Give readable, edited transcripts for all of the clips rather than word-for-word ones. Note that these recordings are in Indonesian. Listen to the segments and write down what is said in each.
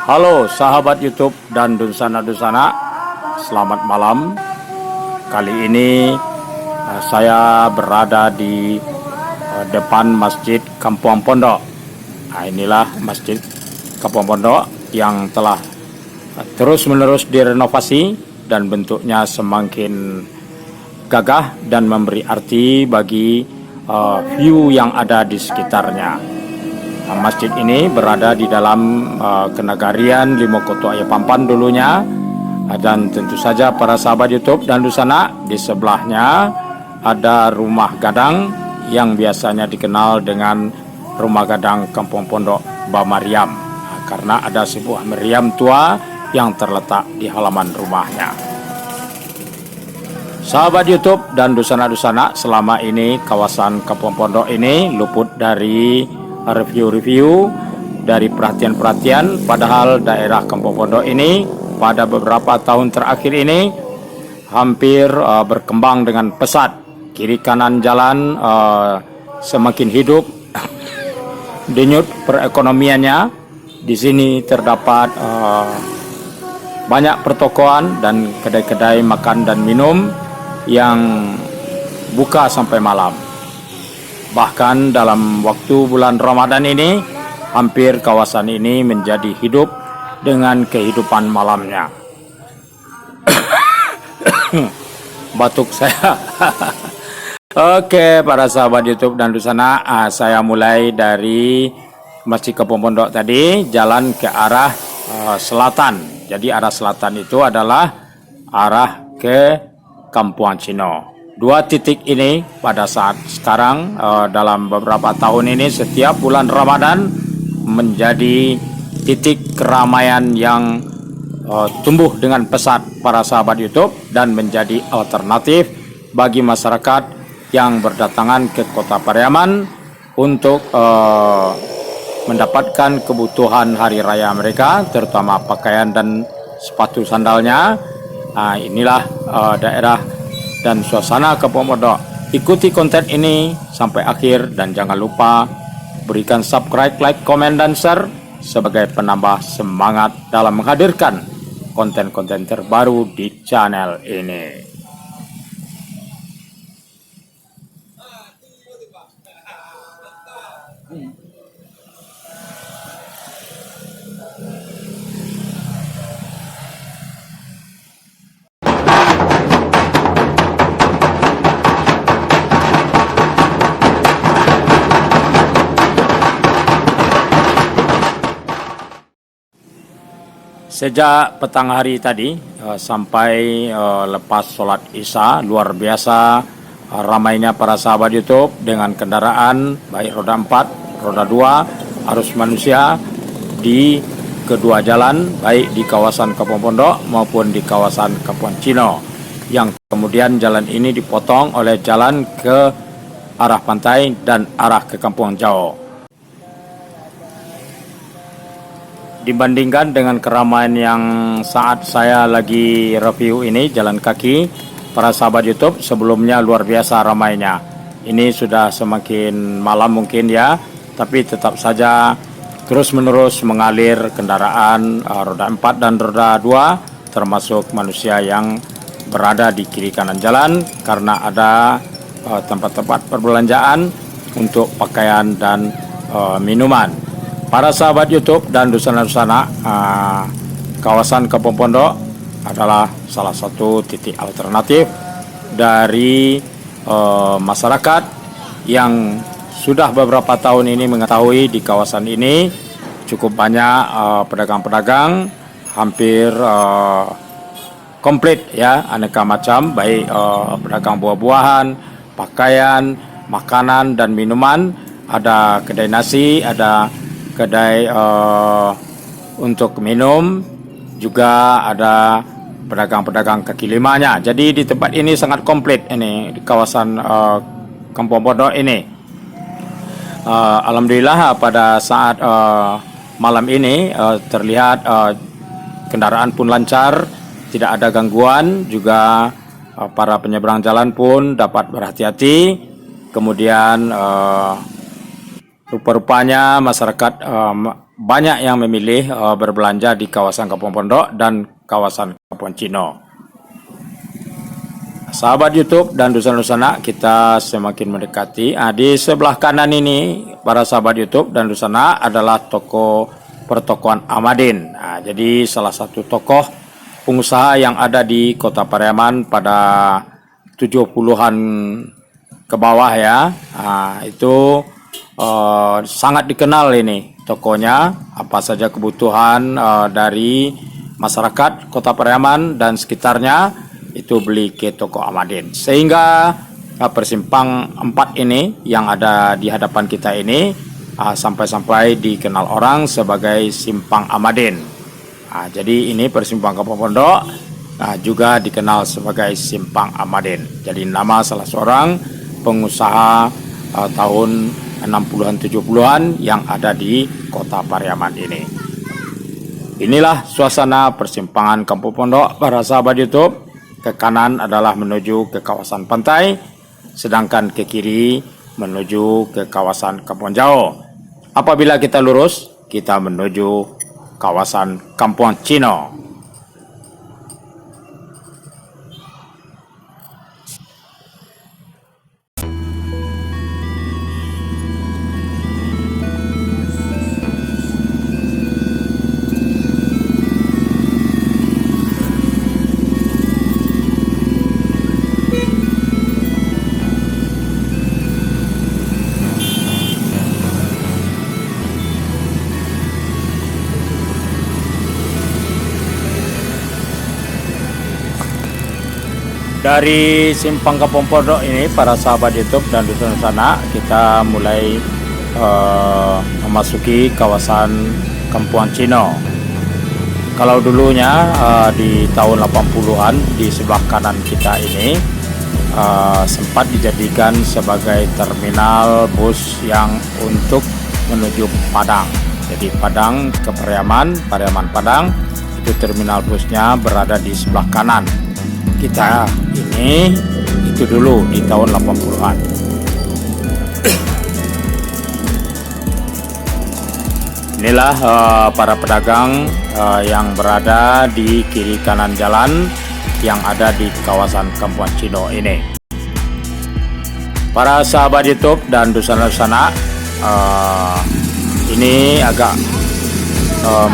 Halo sahabat YouTube dan Dusana-Dusana, selamat malam. Kali ini saya berada di depan Masjid Kampung Pondok. Nah, inilah Masjid Kampung Pondok yang telah terus-menerus direnovasi dan bentuknya semakin gagah dan memberi arti bagi view yang ada di sekitarnya. Masjid ini berada di dalam kenagarian Limokoto Ayapampan dulunya, dan tentu saja para sahabat YouTube dan Dusana, di sebelahnya ada rumah gadang yang biasanya dikenal dengan rumah gadang Kampung Pondok Bamariam, karena ada sebuah meriam tua yang terletak di halaman rumahnya. Sahabat YouTube dan Dusana-Dusana, selama ini kawasan Kampung Pondok ini luput dari review-review, dari perhatian-perhatian, padahal daerah Kampung Pondok ini pada beberapa tahun terakhir ini hampir berkembang dengan pesat. Kiri kanan jalan semakin hidup, denyut perekonomiannya. Di sini terdapat banyak pertokoan dan kedai-kedai makan dan minum yang buka sampai malam. Bahkan dalam waktu bulan Ramadan ini, hampir kawasan ini menjadi hidup dengan kehidupan malamnya. Batuk saya. Oke, para sahabat YouTube dan Dusana, saya mulai dari Masjid Kampung Pondok tadi, jalan ke arah selatan. Jadi arah selatan itu adalah arah ke Kampung Cino. Dua titik ini pada saat sekarang dalam beberapa tahun ini setiap bulan Ramadan menjadi titik keramaian yang tumbuh dengan pesat para sahabat YouTube dan menjadi alternatif bagi masyarakat yang berdatangan ke Kota Pariaman untuk mendapatkan kebutuhan hari raya mereka, terutama pakaian dan sepatu sandalnya. Inilah daerah dan suasana Kampung Pondok. Ikuti konten ini sampai akhir dan jangan lupa berikan subscribe, like, komen, dan share sebagai penambah semangat dalam menghadirkan konten-konten terbaru di channel ini. Sejak petang hari tadi sampai lepas sholat Isya, luar biasa ramainya para sahabat YouTube dengan kendaraan baik roda 4, roda 2, arus manusia di kedua jalan, baik di kawasan Kampung Pondok maupun di kawasan Kampung Cino, yang kemudian jalan ini dipotong oleh jalan ke arah pantai dan arah ke Kampung Jauh. Dibandingkan dengan keramaian yang saat saya lagi review ini, jalan kaki, para sahabat YouTube, sebelumnya luar biasa ramainya. Ini sudah semakin malam mungkin ya, tapi tetap saja terus-menerus mengalir kendaraan roda 4 dan roda 2, termasuk manusia yang berada di kiri kanan jalan, karena ada tempat-tempat perbelanjaan untuk pakaian dan minuman. Para sahabat YouTube dan Dusana-Dusana, kawasan Kampung Pondok adalah salah satu titik alternatif dari masyarakat yang sudah beberapa tahun ini mengetahui di kawasan ini cukup banyak pedagang-pedagang, hampir komplit ya, aneka macam, baik pedagang buah-buahan, pakaian, makanan dan minuman, ada kedai nasi, ada kedai untuk minum, juga ada pedagang-pedagang kaki limanya. Jadi di tempat ini sangat komplit ini di kawasan Kampung Pondok ini. Alhamdulillah pada saat malam ini terlihat kendaraan pun lancar, tidak ada gangguan, juga para penyeberang jalan pun dapat berhati-hati. Kemudian rupa-rupanya masyarakat banyak yang memilih berbelanja di kawasan Kampung Pondok dan kawasan Kampung Cino. Sahabat YouTube dan Dusana-Dusana, kita semakin mendekati. Di sebelah kanan ini, para sahabat YouTube dan Dusana, adalah toko pertokoan Ahmadin. Jadi salah satu tokoh pengusaha yang ada di Kota Pariaman pada 70-an ke bawah ya. Itu sangat dikenal ini tokonya. Apa saja kebutuhan dari masyarakat Kota Pariaman dan sekitarnya itu beli ke toko Ahmadin, sehingga persimpang 4 ini yang ada di hadapan kita ini sampai-sampai dikenal orang sebagai Simpang Ahmadin. Jadi ini persimpang Kampung Pondok juga dikenal sebagai Simpang Ahmadin. Jadi nama salah seorang pengusaha tahun 60-an 70-an yang ada di Kota Pariaman ini. Inilah suasana persimpangan Kampung Pondok, para sahabat YouTube. Ke kanan adalah menuju ke kawasan pantai, sedangkan ke kiri menuju ke kawasan Kampung Jauh. Apabila kita lurus, kita menuju kawasan Kampung Cino. Dari Simpang Kampung Pondok ini, para sahabat YouTube dan Dusana, kita mulai memasuki kawasan Kampung Cino. Kalau dulunya di tahun 80-an di sebelah kanan kita ini sempat dijadikan sebagai terminal bus yang untuk menuju Padang. Jadi Padang ke Pariaman, Pariaman Padang, itu terminal busnya berada di sebelah kanan kita ini. Itu dulu di tahun 80-an. Inilah para pedagang yang berada di kiri kanan jalan yang ada di kawasan Kampung Cino ini. Para sahabat YouTube dan Dusana-Dusana, ini agak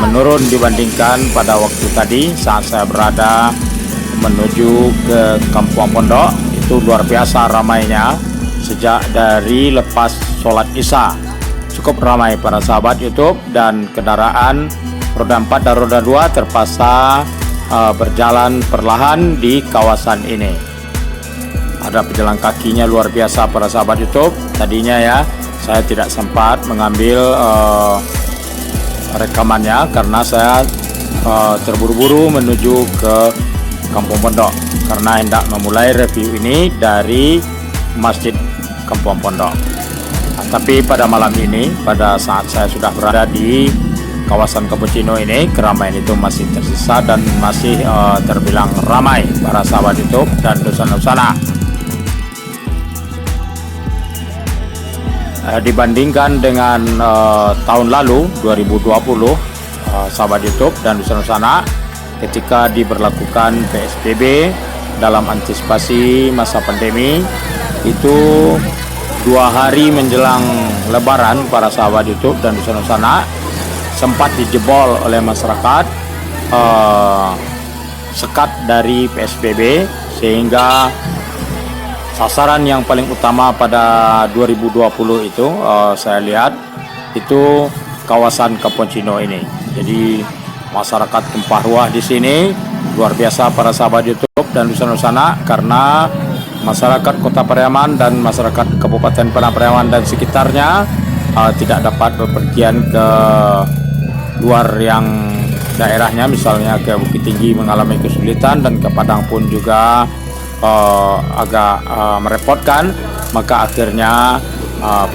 menurun dibandingkan pada waktu tadi saat saya berada menuju ke Kampung Pondok. Itu luar biasa ramainya sejak dari lepas sholat Isya. Cukup ramai para sahabat YouTube, dan kendaraan roda 4 dan roda 2 terpaksa berjalan perlahan di kawasan ini. Ada pejalan kakinya luar biasa para sahabat YouTube. Tadinya ya saya tidak sempat mengambil rekamannya karena saya terburu-buru menuju ke Kampung Pondok karena hendak memulai review ini dari Masjid Kampung Pondok. Tapi pada malam ini, pada saat saya sudah berada di kawasan Kampung Cino ini, keramaian itu masih tersisa dan masih terbilang ramai para sahabat YouTube dan Dusana-Dusana. Dibandingkan dengan tahun lalu 2020, sahabat YouTube dan Dusana-Dusana, ketika diberlakukan PSBB dalam antisipasi masa pandemi, itu 2 hari menjelang Lebaran, para sahabat YouTube dan Dusana-Dusana, sempat dijebol oleh masyarakat sekat dari PSBB, sehingga sasaran yang paling utama pada 2020 itu saya lihat itu kawasan Kampung Cino ini. Jadi masyarakat tumpah ruah di sini luar biasa para sahabat YouTube dan Dusana-Dusana, karena masyarakat Kota Pariaman dan masyarakat Kabupaten Padang Pariaman dan sekitarnya tidak dapat bepergian ke luar yang daerahnya, misalnya ke Bukit Tinggi mengalami kesulitan dan ke Padang pun juga agak merepotkan. Maka akhirnya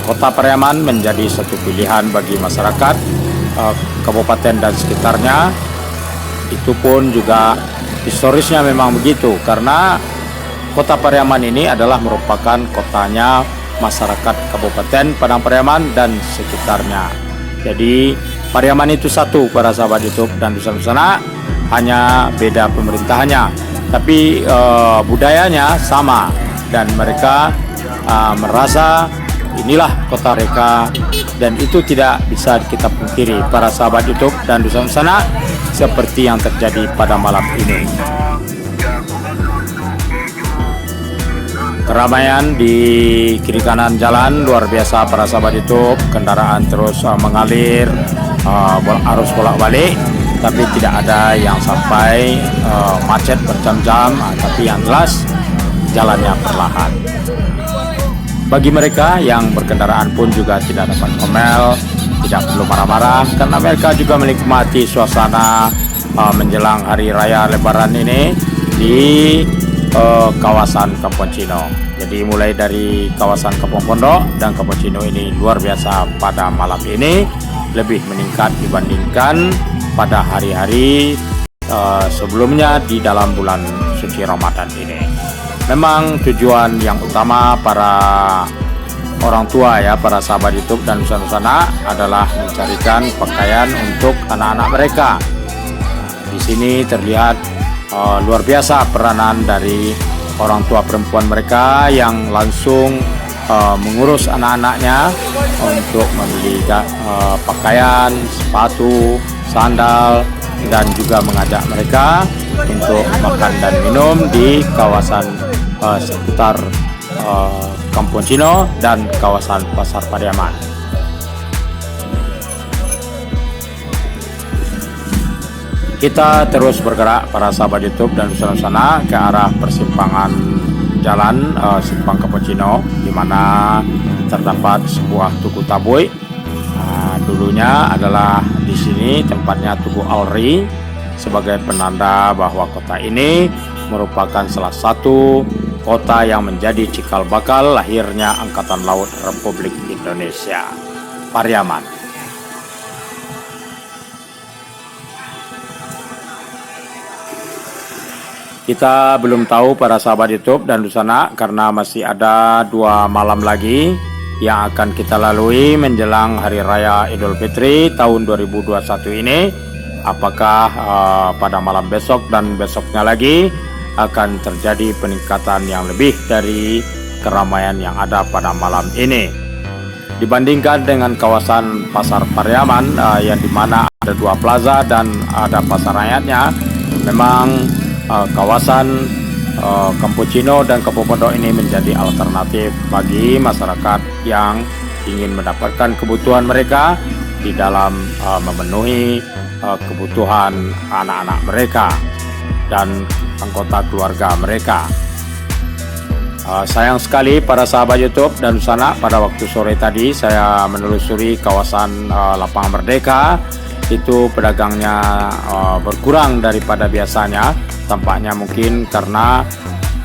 Kota Pariaman menjadi satu pilihan bagi masyarakat kabupaten dan sekitarnya. Itu pun juga historisnya memang begitu, karena Kota Pariaman ini adalah merupakan kotanya masyarakat Kabupaten Padang Pariaman dan sekitarnya. Jadi Pariaman itu satu para sahabat YouTube dan dusun-dusana, hanya beda pemerintahannya, tapi budayanya sama dan mereka merasa inilah kota mereka, dan itu tidak bisa kita pungkiri para sahabat YouTube dan dusun-dusana, seperti yang terjadi pada malam ini. Keramaian di kiri kanan jalan luar biasa para sahabat YouTube, kendaraan terus mengalir, arus bolak-balik, tapi tidak ada yang sampai macet berjam-jam, tapi yang jelas jalannya perlahan. Bagi mereka yang berkendaraan pun juga tidak dapat ngomel, tidak perlu marah-marah, karena mereka juga menikmati suasana menjelang hari raya Lebaran ini di kawasan Kampung Cino. Jadi mulai dari kawasan Kampung Pondok dan Kampung Cino ini luar biasa pada malam ini, lebih meningkat dibandingkan pada hari-hari sebelumnya di dalam bulan suci Ramadan ini. Memang tujuan yang utama para orang tua ya, para sahabat YouTube dan dusun-dusana adalah mencarikan pakaian untuk anak-anak mereka. Di sini terlihat luar biasa peranan dari orang tua perempuan mereka yang langsung mengurus anak-anaknya untuk membeli pakaian, sepatu, sandal, dan juga mengajak mereka untuk makan dan minum di kawasan seputar Kampung Cino dan kawasan Pasar Pariaman. Kita terus bergerak para sahabat YouTube dan dusun-dusana ke arah persimpangan jalan Simpang Kampung Cino, di mana terdapat sebuah tugu tabui. Dulunya adalah di sini tempatnya Tugu Alri, sebagai penanda bahwa kota ini merupakan salah satu kota yang menjadi cikal bakal lahirnya Angkatan Laut Republik Indonesia, Pariaman. Kita belum tahu para sahabat YouTube dan dusana, karena masih ada 2 malam lagi yang akan kita lalui menjelang Hari Raya Idul Fitri tahun 2021 ini. Apakah pada malam besok dan besoknya lagi akan terjadi peningkatan yang lebih dari keramaian yang ada pada malam ini dibandingkan dengan kawasan Pasar Pariaman yang dimana ada 2 plaza dan ada pasar rakyatnya. Memang kawasan Kampung Cino dan Kampung Pondok ini menjadi alternatif bagi masyarakat yang ingin mendapatkan kebutuhan mereka di dalam memenuhi kebutuhan anak-anak mereka dan anggota keluarga mereka. Sayang sekali para sahabat YouTube dan dusana, pada waktu sore tadi saya menelusuri kawasan Lapangan Merdeka, itu pedagangnya berkurang daripada biasanya. Tampaknya mungkin karena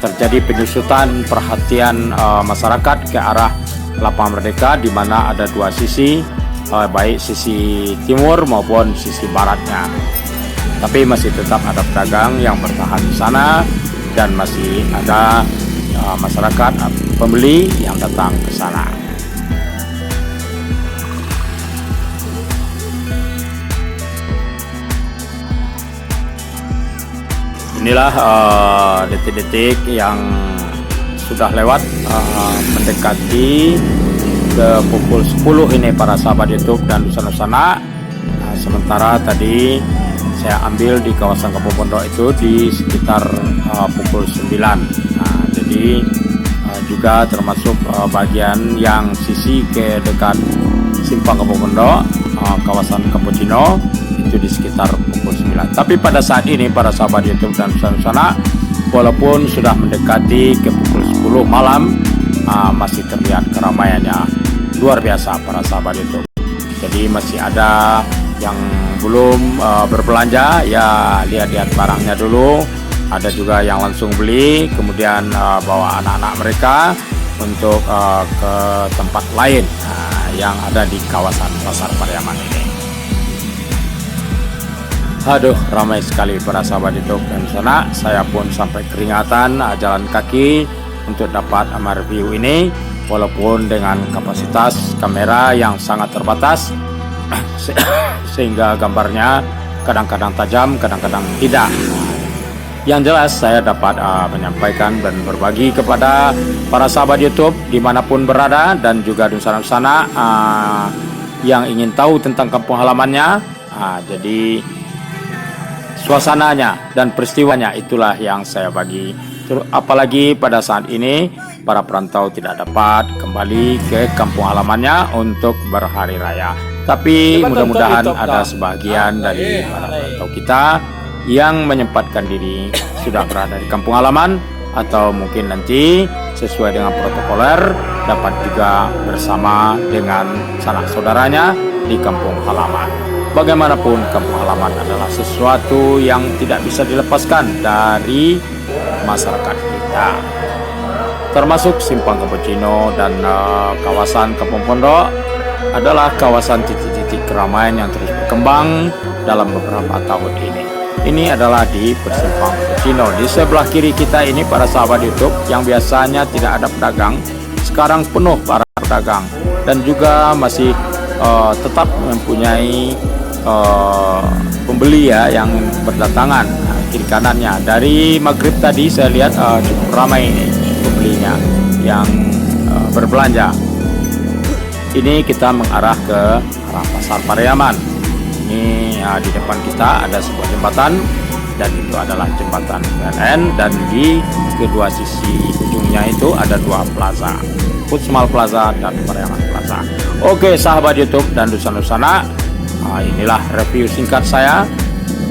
terjadi penyusutan perhatian masyarakat ke arah Lapangan Merdeka, di mana ada 2 sisi, baik sisi timur maupun sisi baratnya. Tapi masih tetap ada pedagang yang bertahan di sana dan masih ada masyarakat pembeli yang datang ke sana. Inilah detik-detik yang sudah lewat mendekati ke pukul 10 ini para sahabat YouTube dan dusana. Sementara tadi saya ambil di kawasan Kampung Pondok itu di sekitar pukul 9. Jadi juga termasuk bagian yang sisi ke dekat Simpang Kampung Pondok, kawasan Kampung Cino, itu di sekitar pukul 9. Tapi pada saat ini para sahabat YouTube dan dusana, walaupun sudah mendekati ke pukul 10 malam, masih terlihat keramaiannya luar biasa para sahabat YouTube. Jadi masih ada yang belum berbelanja, ya lihat-lihat barangnya dulu. Ada juga yang langsung beli, kemudian bawa anak-anak mereka untuk ke tempat lain yang ada di kawasan Pasar Pariaman ini. Aduh, ramai sekali para sahabat YouTube dan dusana. Saya pun sampai keringatan jalan kaki untuk dapat mereview ini, walaupun dengan kapasitas kamera yang sangat terbatas. sehingga gambarnya kadang-kadang tajam, kadang-kadang tidak. Yang jelas saya dapat menyampaikan dan berbagi kepada para sahabat YouTube dimanapun berada dan juga dusana-dusana yang ingin tahu tentang kampung halamannya. Jadi suasananya dan peristiwanya itulah yang saya bagi. Apalagi pada saat ini para perantau tidak dapat kembali ke kampung halamannya untuk berhari raya. Tapi mudah-mudahan ada sebagian dari para perantau kita yang menyempatkan diri sudah berada di kampung halaman, atau mungkin nanti sesuai dengan protokoler dapat juga bersama dengan sanak saudaranya di kampung halaman. Bagaimanapun kampung halaman adalah sesuatu yang tidak bisa dilepaskan dari masyarakat kita, termasuk Simpang Cappuccino dan kawasan Kampung Pondok adalah kawasan titik-titik keramaian yang terus berkembang dalam beberapa tahun ini. Ini adalah di Persimpang Cappuccino. Di sebelah kiri kita ini para sahabat YouTube yang biasanya tidak ada pedagang, sekarang penuh para pedagang dan juga masih tetap mempunyai pembeli ya yang berdatangan. Kiri kanannya dari maghrib tadi saya lihat cukup ramai ini pembelinya yang berbelanja. Ini kita mengarah ke arah Pasar Pariaman. Ini di depan kita ada sebuah jembatan dan itu adalah jembatan PLN, dan di kedua sisi ujungnya itu ada dua plaza, Kutsmal Plaza dan Pariaman Plaza. Oke sahabat YouTube dan dusana-dusana, inilah review singkat saya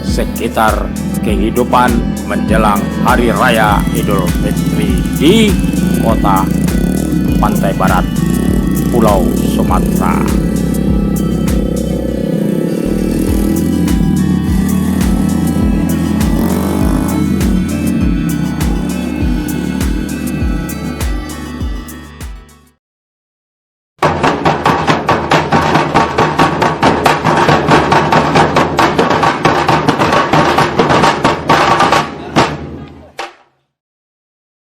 sekitar kehidupan menjelang Hari Raya Idul Fitri di kota Pantai Barat, Pulau Sumatera.